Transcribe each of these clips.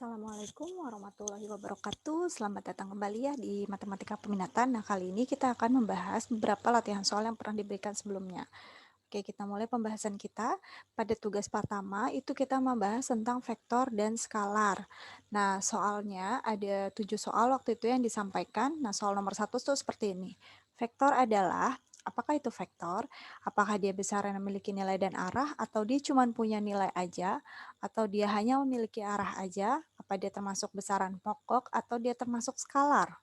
Assalamualaikum warahmatullahi wabarakatuh. Selamat datang kembali ya di Matematika Peminatan. Nah, kali ini kita akan membahas beberapa latihan soal yang pernah diberikan sebelumnya. Oke, kita mulai pembahasan kita. Pada tugas pertama, itu kita membahas tentang vektor dan skalar. Nah, soalnya ada 7 soal waktu itu yang disampaikan. Nah, soal nomor 1 tuh seperti ini. Vektor adalah, apakah itu vektor? Apakah dia besaran yang memiliki nilai dan arah, atau dia cuma punya nilai aja, atau dia hanya memiliki arah aja? Apa dia termasuk besaran pokok, atau dia termasuk skalar?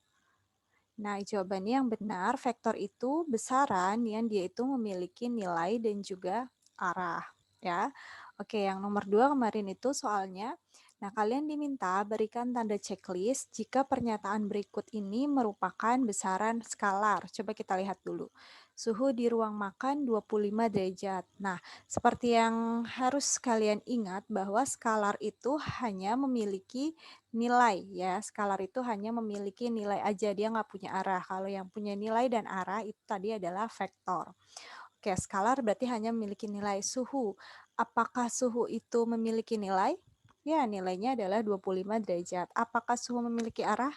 Nah, jawabannya yang benar, vektor itu besaran yang dia itu memiliki nilai dan juga arah, ya. Oke, yang nomor 2 kemarin itu soalnya. Nah, kalian diminta berikan tanda checklist jika pernyataan berikut ini merupakan besaran skalar. Coba kita lihat dulu. Suhu di ruang makan 25 derajat. Nah, seperti yang harus kalian ingat bahwa skalar itu hanya memiliki nilai ya, skalar itu hanya memiliki nilai aja, dia nggak punya arah. Kalau yang punya nilai dan arah itu tadi adalah vektor. Oke, skalar berarti hanya memiliki nilai. Suhu, apakah suhu itu memiliki nilai? Ya, nilainya adalah 25 derajat. Apakah suhu memiliki arah?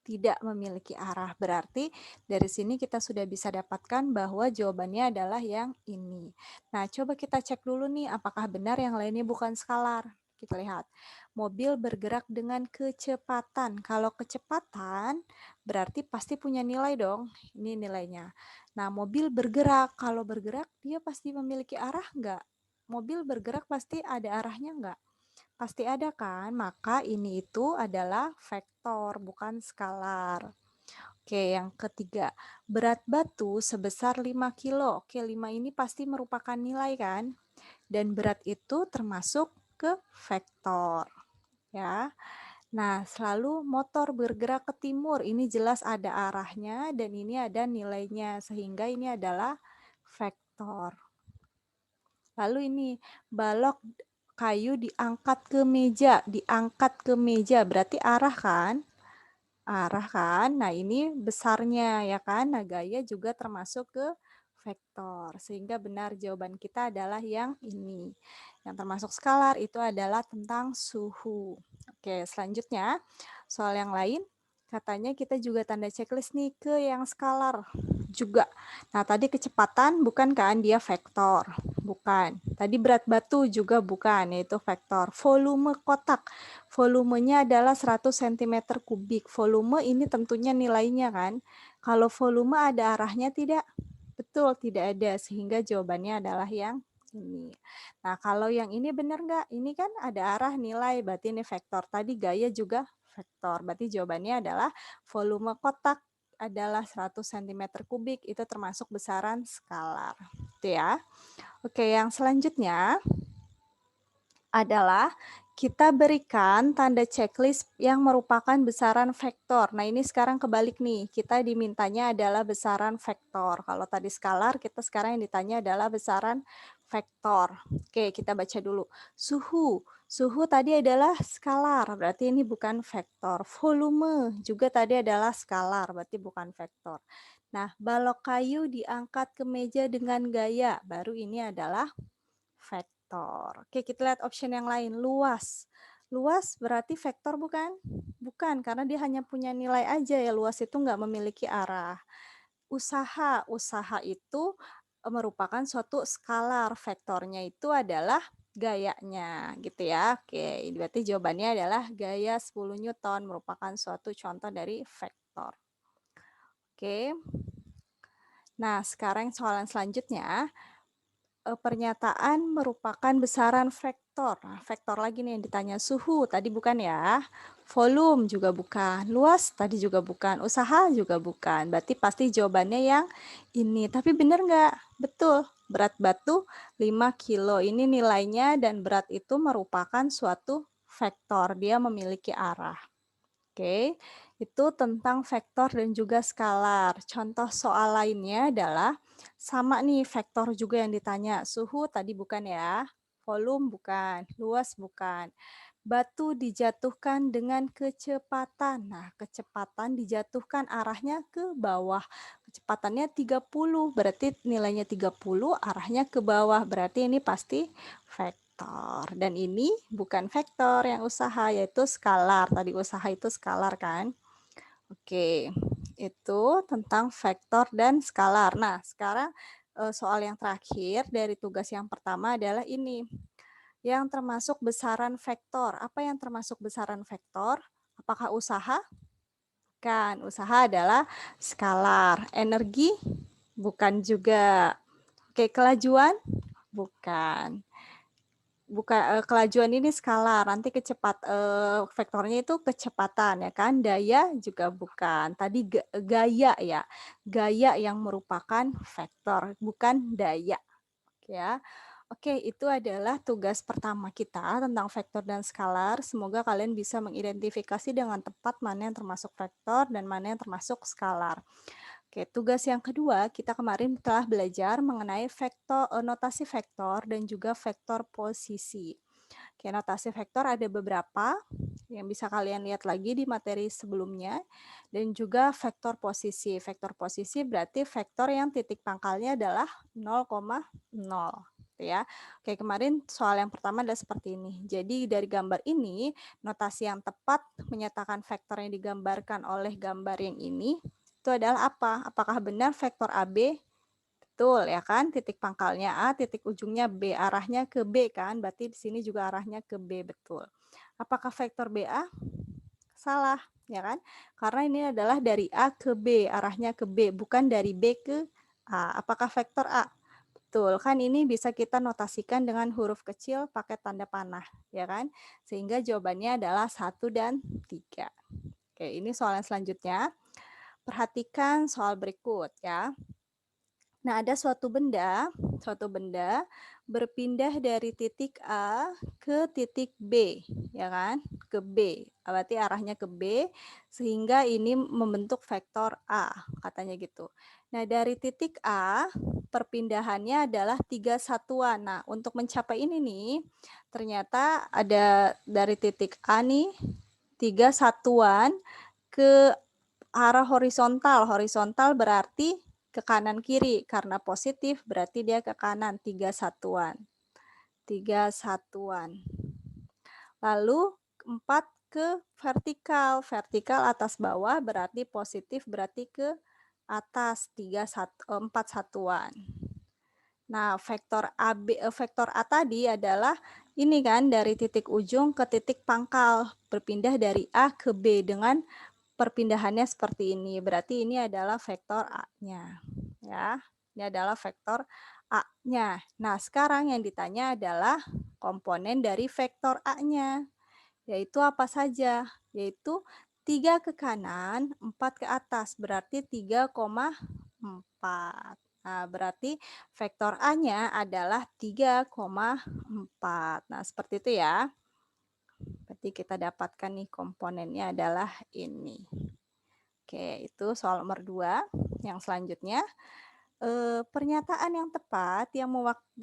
Tidak memiliki arah. Berarti dari sini kita sudah bisa dapatkan bahwa jawabannya adalah yang ini. Nah, coba kita cek dulu nih apakah benar yang lainnya bukan skalar. Kita lihat, mobil bergerak dengan kecepatan. Kalau kecepatan berarti pasti punya nilai dong. Ini nilainya. Nah, mobil bergerak. Kalau bergerak dia pasti memiliki arah nggak? Mobil bergerak pasti ada arahnya nggak? Pasti ada kan? Maka ini itu adalah vektor, bukan skalar. Oke, yang ketiga, berat batu sebesar 5 kilo. Oke, 5 ini pasti merupakan nilai kan? Dan berat itu termasuk ke vektor. Ya. Nah, selalu motor bergerak ke timur. Ini jelas ada arahnya dan ini ada nilainya. Sehingga ini adalah vektor. Lalu ini, balok kayu diangkat ke meja. Diangkat ke meja berarti arah kan? Arah kan? Nah, ini besarnya ya kan? Nah, gaya juga termasuk ke vektor. Sehingga benar jawaban kita adalah yang ini. Yang termasuk skalar itu adalah tentang suhu. Oke, selanjutnya soal yang lain. Katanya kita juga tanda checklist nih ke yang skalar juga. Nah, tadi kecepatan bukan kan dia vektor. Bukan. Tadi berat batu juga bukan, yaitu vektor. Volume kotak. Volumenya adalah 100 cm kubik. Volume ini tentunya nilainya kan. Kalau volume ada arahnya tidak? Betul, tidak ada. Sehingga jawabannya adalah yang ini. Nah, kalau yang ini benar nggak? Ini kan ada arah nilai, berarti ini vektor. Tadi gaya juga vektor. Berarti jawabannya adalah volume kotak adalah 100 cm kubik. Itu termasuk besaran skalar. Itu ya. Oke, yang selanjutnya adalah kita berikan tanda checklist yang merupakan besaran vektor. Nah, ini sekarang kebalik nih. Kita dimintanya adalah besaran vektor. Kalau tadi skalar, kita sekarang yang ditanya adalah besaran vektor. Oke, kita baca dulu. Suhu. Suhu tadi adalah skalar, berarti ini bukan vektor. Volume juga tadi adalah skalar, berarti bukan vektor. Nah, balok kayu diangkat ke meja dengan gaya, baru ini adalah vektor. Oke, kita lihat option yang lain. Luas. Luas berarti vektor bukan? Bukan, karena dia hanya punya nilai aja ya. Luas itu nggak memiliki arah. Usaha. Usaha itu merupakan suatu skalar. Vektornya itu adalah gayanya gitu ya. Oke, berarti jawabannya adalah gaya 10 Newton merupakan suatu contoh dari vektor. Oke. Nah, sekarang soalan selanjutnya. Pernyataan merupakan besaran vektor. Nah, vektor lagi nih yang ditanya. Suhu tadi bukan ya. Volume juga bukan. Luas tadi juga bukan. Usaha juga bukan. Berarti pasti jawabannya yang ini. Tapi benar nggak? Betul. Berat batu 5 kilo. Ini nilainya dan berat itu merupakan suatu vektor. Dia memiliki arah. Oke, itu tentang vektor dan juga skalar. Contoh soal lainnya adalah sama nih vektor juga yang ditanya. Suhu tadi bukan ya, volume bukan, luas bukan. Batu dijatuhkan dengan kecepatan. Nah, kecepatan dijatuhkan arahnya ke bawah. Kecepatannya 30, berarti nilainya 30, arahnya ke bawah. Berarti ini pasti vektor. vektor. Dan ini bukan vektor yang usaha, yaitu skalar. Tadi usaha itu skalar kan? Oke, itu tentang vektor dan skalar. Nah, sekarang soal yang terakhir dari tugas yang pertama adalah ini. Yang termasuk besaran vektor. Apa yang termasuk besaran vektor? Apakah usaha? Bukan. Usaha adalah skalar. Energi? Bukan juga. Oke, kelajuan? Bukan. Kelajuan ini skalar, nanti vektornya itu kecepatan ya kan, daya juga bukan. Tadi gaya ya, gaya yang merupakan vektor, bukan daya. Ya. Oke, itu adalah tugas pertama kita tentang vektor dan skalar. Semoga kalian bisa mengidentifikasi dengan tepat mana yang termasuk vektor dan mana yang termasuk skalar. Oke, tugas yang kedua, kita kemarin telah belajar mengenai notasi vektor dan juga vektor posisi. Oke, notasi vektor ada beberapa yang bisa kalian lihat lagi di materi sebelumnya, dan juga vektor posisi. Vektor posisi berarti vektor yang titik pangkalnya adalah 0,0. Ya. Oke, kemarin soal yang pertama adalah seperti ini. Jadi dari gambar ini, notasi yang tepat menyatakan vektor yang digambarkan oleh gambar yang ini itu adalah apa? Apakah benar vektor AB? Betul ya kan? Titik pangkalnya A, titik ujungnya B, arahnya ke B kan? Berarti di sini juga arahnya ke B, betul. Apakah vektor BA? Salah, ya kan? Karena ini adalah dari A ke B, arahnya ke B, bukan dari B ke A. Apakah vektor A? Betul, kan ini bisa kita notasikan dengan huruf kecil pakai tanda panah, ya kan? Sehingga jawabannya adalah 1 dan 3. Oke, ini soal yang selanjutnya. Perhatikan soal berikut ya. Nah, ada suatu benda berpindah dari titik A ke titik B, ya kan? Ke B. Berarti arahnya ke B, sehingga ini membentuk vektor A, katanya gitu. Nah, dari titik A, perpindahannya adalah 3 satuan. Nah, untuk mencapai ini nih, ternyata ada dari titik A nih, 3 satuan ke arah horizontal. Horizontal berarti ke kanan kiri, karena positif berarti dia ke kanan, 3 satuan. 3 satuan. Lalu 4 ke vertikal. Vertikal atas bawah berarti positif, berarti ke atas 4 satuan. Nah, vektor A tadi adalah ini kan dari titik ujung ke titik pangkal, berpindah dari A ke B dengan perpindahannya seperti ini. Berarti ini adalah vektor A-nya. Ya, ini adalah vektor A-nya. Nah, sekarang yang ditanya adalah komponen dari vektor A-nya. Yaitu apa saja? Yaitu 3 ke kanan, 4 ke atas. Berarti 3,4. Nah, berarti vektor A-nya adalah 3,4. Nah, seperti itu ya. Berarti kita dapatkan nih komponennya adalah ini. Oke, itu soal nomor 2. Yang selanjutnya, pernyataan yang tepat yang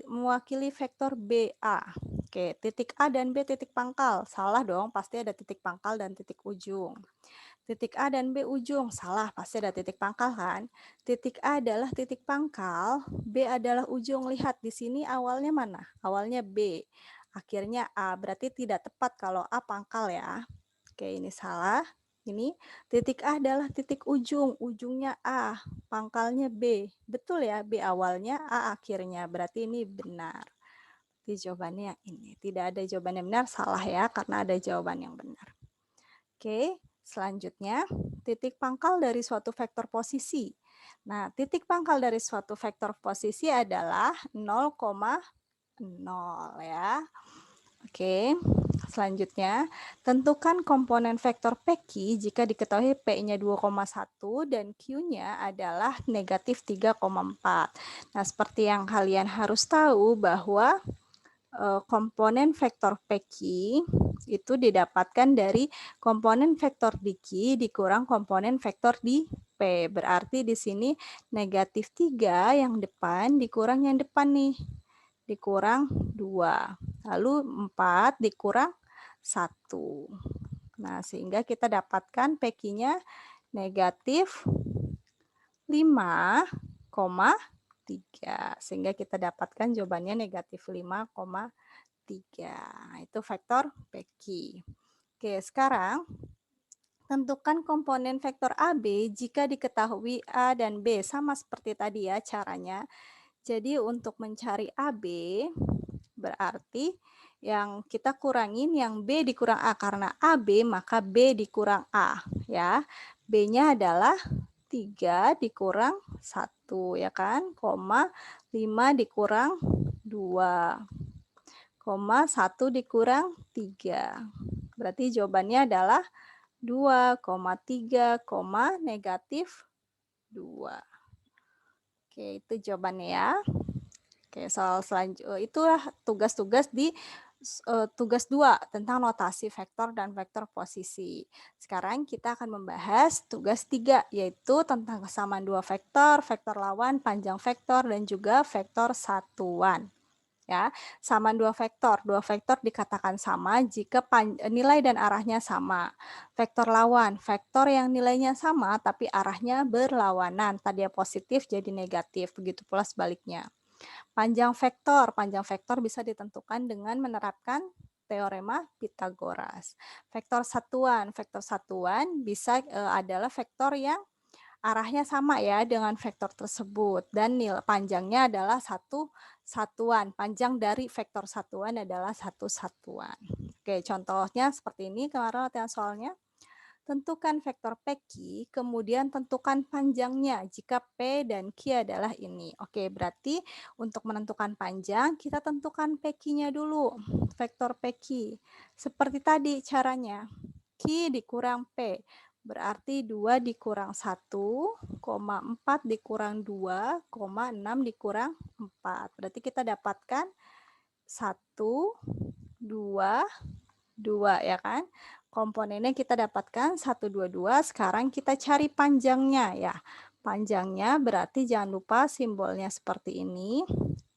mewakili vektor BA. Oke, titik A dan B titik pangkal. Salah dong, pasti ada titik pangkal dan titik ujung. Titik A dan B ujung, salah, pasti ada titik pangkal kan? Titik A adalah titik pangkal, B adalah ujung. Lihat di sini awalnya mana? Awalnya B, akhirnya A. Berarti tidak tepat kalau A pangkal ya. Oke, ini salah. Ini titik A adalah titik ujung, ujungnya A, pangkalnya B. Betul ya, B awalnya, A akhirnya. Berarti ini benar. Jadi jawabannya ini. Tidak ada jawaban yang benar, salah ya, karena ada jawaban yang benar. Oke, selanjutnya titik pangkal dari suatu vektor posisi. Nah, titik pangkal dari suatu vektor posisi adalah 0,0 ya. Oke, selanjutnya tentukan komponen vektor PQ jika diketahui P-nya 2,1 dan Q-nya adalah negatif 3,4. Nah, seperti yang kalian harus tahu bahwa komponen vektor PQ itu didapatkan dari komponen vektor di Q dikurang komponen vektor di P. Berarti di sini negatif 3 yang depan dikurang yang depan nih. Dikurang 2. Lalu 4 dikurang 1. Nah, sehingga kita dapatkan PQ-nya negatif 5,3. Sehingga kita dapatkan jawabannya negatif 5,3. 3. Itu vektor PQ. Oke, sekarang tentukan komponen vektor AB jika diketahui A dan B. Sama seperti tadi ya caranya. Jadi untuk mencari AB berarti yang kita kurangin yang B dikurang A, karena AB maka B dikurang A ya. B-nya adalah 3 dikurang 1 ya kan, koma 5 dikurang 2, koma 1 dikurang 3. Berarti jawabannya adalah 2,3, negatif 2. Oke, itu jawabannya ya. Oke, soal selanjutnya itulah tugas-tugas di tugas 2 tentang notasi vektor dan vektor posisi. Sekarang kita akan membahas tugas 3 yaitu tentang kesamaan dua vektor, vektor lawan, panjang vektor dan juga vektor satuan. Ya, samaan dua vektor dikatakan sama jika nilai dan arahnya sama. Vektor lawan, vektor yang nilainya sama tapi arahnya berlawanan, tadinya positif jadi negatif, begitu pula sebaliknya. Panjang vektor bisa ditentukan dengan menerapkan teorema Pythagoras. Vektor satuan bisa adalah vektor yang arahnya sama ya dengan vektor tersebut dan nilai panjangnya adalah satu satuan. Panjang dari vektor satuan adalah satu satuan. Oke, contohnya seperti ini kemarin latihan soalnya. Tentukan vektor PQ, kemudian tentukan panjangnya jika P dan Q adalah ini. Oke, berarti untuk menentukan panjang, kita tentukan PQ-nya dulu, vektor PQ. Seperti tadi caranya, Q dikurang P, berarti 2 dikurang 1, 4 dikurang 2, 6 dikurang 4. Berarti kita dapatkan 1, 2, 2 ya kan? Komponennya kita dapatkan 1, 2, 2. Sekarang kita cari panjangnya ya. Panjangnya berarti jangan lupa simbolnya seperti ini.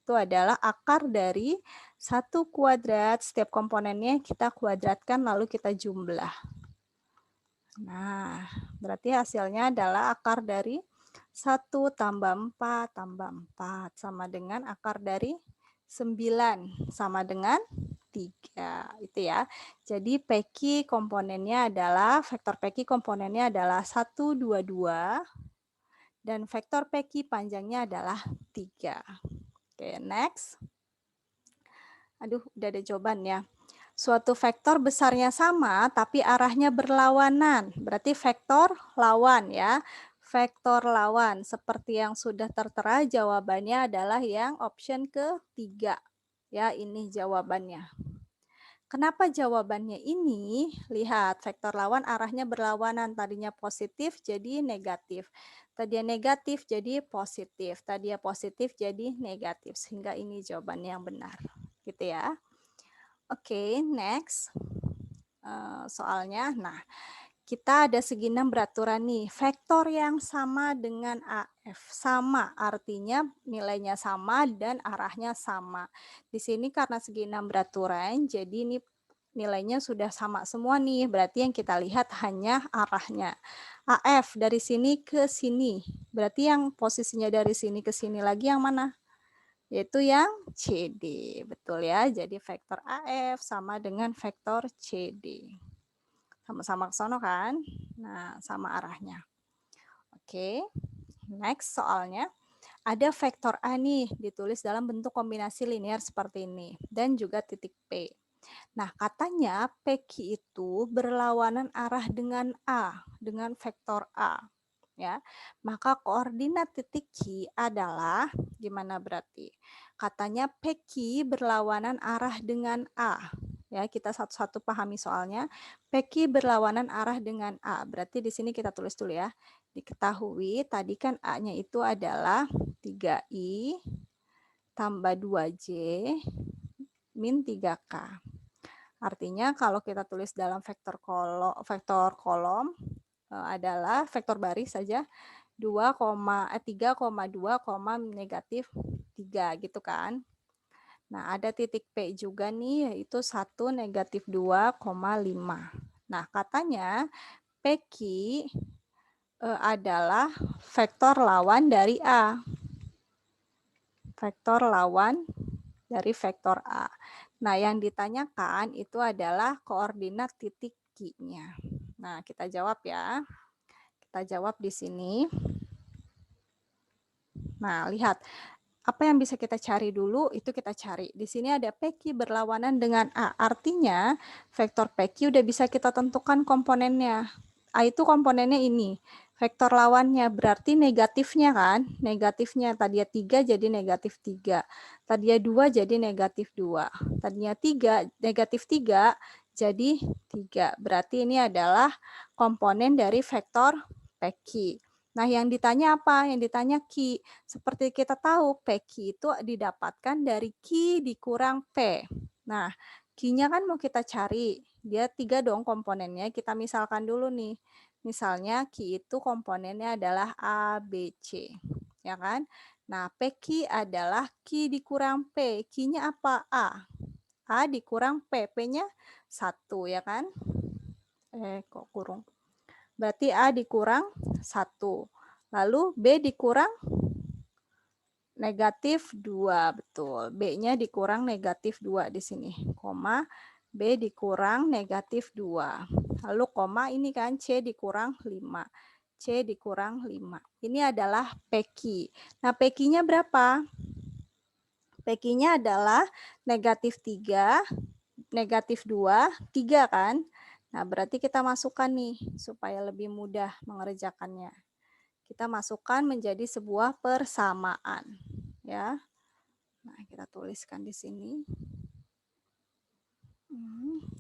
Itu adalah akar dari 1 kuadrat. Setiap komponennya kita kuadratkan lalu kita jumlah. Nah, berarti hasilnya adalah akar dari 1 tambah 4 tambah 4 sama dengan akar dari 9 sama dengan 3. Itu ya. Jadi PQ komponennya adalah, vektor PQ komponennya adalah 1, 2, 2. Dan vektor PQ panjangnya adalah 3. Oke, next. Aduh, udah ada jawabannya. Suatu vektor besarnya sama, tapi arahnya berlawanan. Berarti vektor lawan ya. Vektor lawan. Seperti yang sudah tertera, jawabannya adalah yang option ketiga. Ya, ini jawabannya. Kenapa jawabannya ini? Lihat, vektor lawan arahnya berlawanan. Tadinya positif jadi negatif. Tadinya negatif jadi positif. Tadinya positif jadi negatif. Sehingga ini jawabannya yang benar. Gitu ya. Oke, next. Soalnya, nah, kita ada segi 6 beraturan nih. Vektor yang sama dengan AF. Sama, artinya nilainya sama dan arahnya sama. Di sini karena segi 6 beraturan, jadi ini nilainya sudah sama semua nih. Berarti yang kita lihat hanya arahnya. AF dari sini ke sini. Berarti yang posisinya dari sini ke sini lagi yang mana? Yaitu yang CD. Betul ya. Jadi vektor AF sama dengan vektor CD. Sama-sama ke sono kan? Nah, sama arahnya. Oke, next soalnya. Ada vektor A nih, ditulis dalam bentuk kombinasi linear seperti ini. Dan juga titik P. Nah, katanya PQ itu berlawanan arah dengan A, dengan vektor A. Ya, maka koordinat titik Q adalah, gimana berarti? Katanya PQ berlawanan arah dengan A. Ya, kita satu-satu pahami soalnya. PQ berlawanan arah dengan A. Berarti di sini kita tulis dulu ya. Diketahui tadi kan A-nya itu adalah 3I tambah 2J min 3K. Artinya kalau kita tulis dalam vektor kolom adalah vektor baris saja 3,2, negatif 3 gitu kan. Nah, ada titik P juga nih, yaitu 1, negatif 2,5. Nah, katanya PQ adalah vektor lawan dari A. Vektor lawan dari vektor A. Nah, yang ditanyakan itu adalah koordinat titik Q-nya. Nah, kita jawab ya. Kita jawab di sini. Nah, lihat. Apa yang bisa kita cari dulu, itu kita cari. Di sini ada PQ berlawanan dengan A. Artinya, vektor PQ udah bisa kita tentukan komponennya. A itu komponennya ini. Vektor lawannya berarti negatifnya kan? Negatifnya tadinya 3 jadi negatif 3. Tadinya 2 jadi negatif 2. Tadinya 3, negatif 3 jadi 3. Berarti ini adalah komponen dari vektor PQ. Nah, yang ditanya apa? Yang ditanya Q. Seperti kita tahu, PQ itu didapatkan dari Q dikurang P. Nah, Q-nya kan mau kita cari. Dia 3 dong komponennya. Kita misalkan dulu nih. Misalnya Q itu komponennya adalah A, B, C. Ya kan? Nah, PQ adalah Q dikurang P. Q-nya apa? A. A dikurang P. P-nya 1, ya kan? Kok kurung? Berarti A dikurang 1. Lalu B dikurang negatif 2, betul. B-nya dikurang negatif 2 di sini. Koma, B dikurang negatif 2. Lalu koma ini kan C dikurang 5. C dikurang 5. Ini adalah PQ. Nah, PQ-nya berapa? PQ-nya adalah negatif 3, negatif 2, 3 kan? Nah, berarti kita masukkan nih supaya lebih mudah mengerjakannya. Kita masukkan menjadi sebuah persamaan, ya. Nah, kita tuliskan di sini.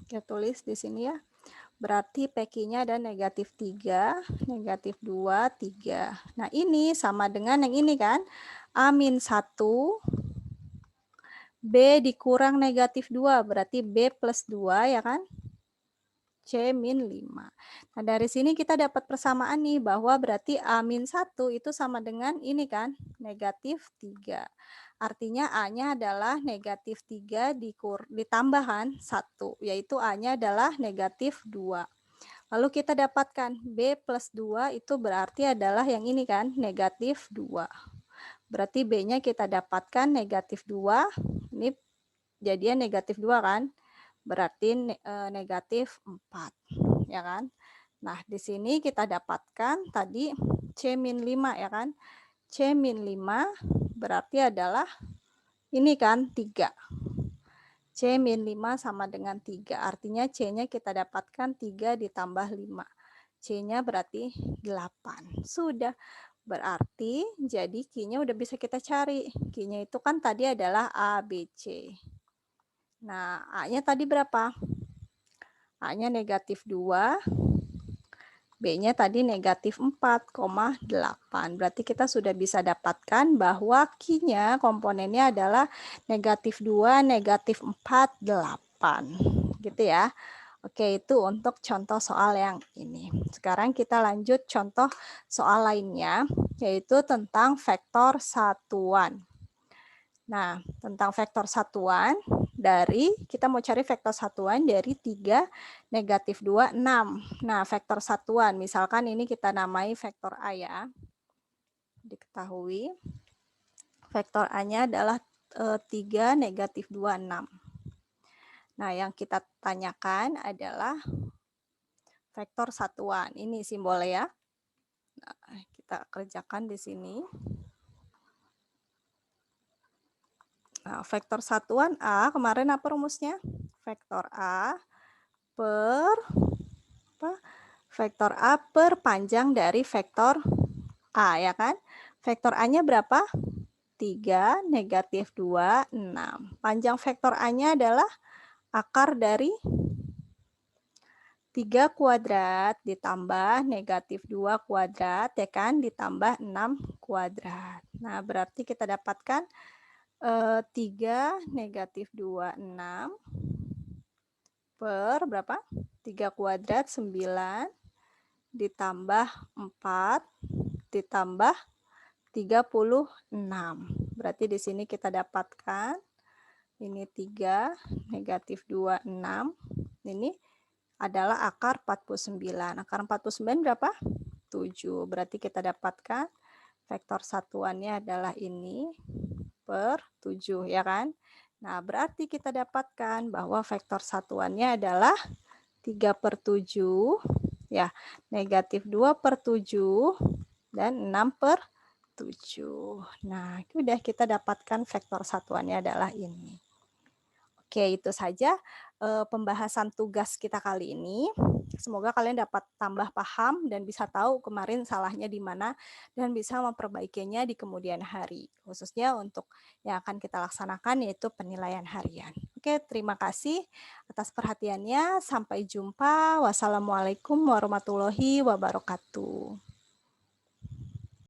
Kita tulis di sini ya. Berarti PQ-nya ada negatif 3, negatif 2, 3. Nah, ini sama dengan yang ini kan. A-1, B dikurang negatif 2, berarti B plus 2 ya kan. C-5. Nah, dari sini kita dapat persamaan nih bahwa berarti A-1 itu sama dengan ini kan, negatif 3. Artinya A-nya adalah negatif 3 ditambahkan 1, yaitu A-nya adalah negatif 2. Lalu kita dapatkan B plus 2 itu berarti adalah yang ini kan, negatif 2. Berarti B-nya kita dapatkan negatif 2, ini jadinya negatif 2 kan, berarti negatif 4. Ya kan? Nah, di sini kita dapatkan tadi C-5 ya kan? C-5 berarti adalah ini kan 3. C-5 sama dengan 3. Artinya C-nya kita dapatkan 3 ditambah 5. C-nya berarti 8. Sudah. Berarti jadi Q-nya udah bisa kita cari. Q-nya itu kan tadi adalah A, B, C. Nah, A-nya tadi berapa? A-nya negatif 2. B-nya tadi negatif 4,8. Berarti kita sudah bisa dapatkan bahwa Q-nya komponennya adalah negatif 2, negatif 4, 8. Gitu ya. Oke, itu untuk contoh soal yang ini. Sekarang kita lanjut contoh soal lainnya, yaitu tentang vektor satuan. Nah, tentang vektor satuan, kita mau cari vektor satuan dari 3, negatif 2, 6. Nah, vektor satuan, misalkan ini kita namai vektor A ya. Diketahui, vektor A-nya adalah 3, negatif 2, 6. Nah, yang kita tanyakan adalah vektor satuan. Ini simbolnya ya. Nah, kita kerjakan di sini. Nah, vektor satuan A, kemarin apa rumusnya? Vektor A per vektor A per panjang dari vektor A, ya kan? Vektor A-nya berapa? 3, negatif 2, 6. Panjang vektor A-nya adalah akar dari 3 kuadrat ditambah negatif 2 kuadrat, ya kan? Ditambah 6 kuadrat. Nah, berarti kita dapatkan 3 negatif 2, 6 per berapa? 3 kuadrat 9 ditambah 4 ditambah 36. Berarti di sini kita dapatkan ini 3 negatif 2, 6. Ini adalah akar 49. Akar 49 berapa? 7. Berarti kita dapatkan vektor satuannya adalah ini per 7, ya kan? Nah, berarti kita dapatkan bahwa vektor satuannya adalah 3/7, ya, -2/7, dan 6/7. Nah, udah kita dapatkan vektor satuannya adalah ini. Oke, itu saja pembahasan tugas kita kali ini. Semoga kalian dapat tambah paham dan bisa tahu kemarin salahnya di mana dan bisa memperbaikinya di kemudian hari. Khususnya untuk yang akan kita laksanakan yaitu penilaian harian. Oke, terima kasih atas perhatiannya. Sampai jumpa. Wassalamualaikum warahmatullahi wabarakatuh.